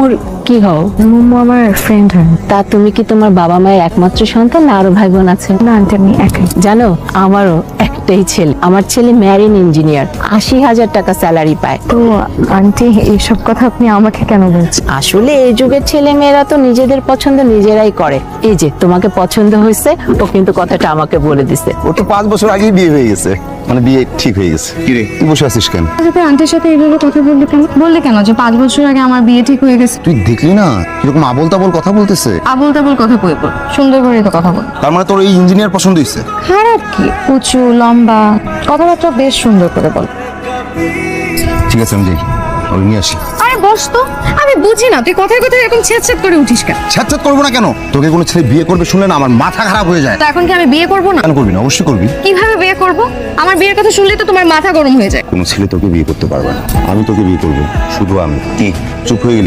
মুম্মুর কি হও? মুম্মু আমার ফ্রেন্ড হয়। তা তুমি কি তোমার বাবা মায়ের একমাত্র সন্তান না আরো ভাই বোন আছে? না আন্টি আমি একাই। জানো আমারও একটাই ছেলে। আমার ছেলে মেরিন ইঞ্জিনিয়ার, 80,000 টাকা স্যালারি পায়। তো আন্টি এইসব কথা আপনি আমাকে কেন বলছেন? আসলে এই যুগের ছেলে মেয়েরা তো নিজেদের পছন্দ নিজেরাই করে। এই যে তোমাকে পছন্দ হয়েছে, ও কিন্তু কথাটা আমাকে বলে দিছে। ও তো 5 বছর আগেই বিয়ে হয়ে গেছে, মানে বিয়ে ঠিক হয়ে গেছে। কি রে তুই বসে আছিস কেন? সাথে আন্টির সাথে এইভাবে কথা বললে কেন? বললে কেন যে 5 বছর আগে আমার বিয়ে ঠিক হয়ে গেছে? তুই দেখলি না কিরকম আবল তাবল কথা বলতেছে? আবল তাবল কথা কই বল, সুন্দর করে তো কথা বল। তার মানে তোর এই ইঞ্জিনিয়ার পছন্দ হয়েছে? খারাপ কি? উঁচু লম্বা, কথাবার্তা বেশ সুন্দর করে বল। ঠিক আছে আমি যাই, ওই নিয়ে আসি। আরে বস তো, আমি বুঝি না তুই কথায় কথায় এরকম ছেঁচছেদ করে উঠিস কেন? ছ্যাঁচ্ছাত করবো না কেন? তোকে কোনো ছেলে বিয়ে করবে শুনলে না আমার মাথা খারাপ হয়ে যায়। তো এখন কি আমি বিয়ে করব না? কেন করবি না? অবশ্যই করবি। কিভাবে বিয়ে করব? আমার বিয়ের কথা শুনলে তো তোমার মাথা গরম হয়ে যায়। কোনো ছেলে তোকে বিয়ে করতে পারবে না, আমি তোকে বিয়ে করবো, শুধু আমি। কি চুপ হয়ে গেলি?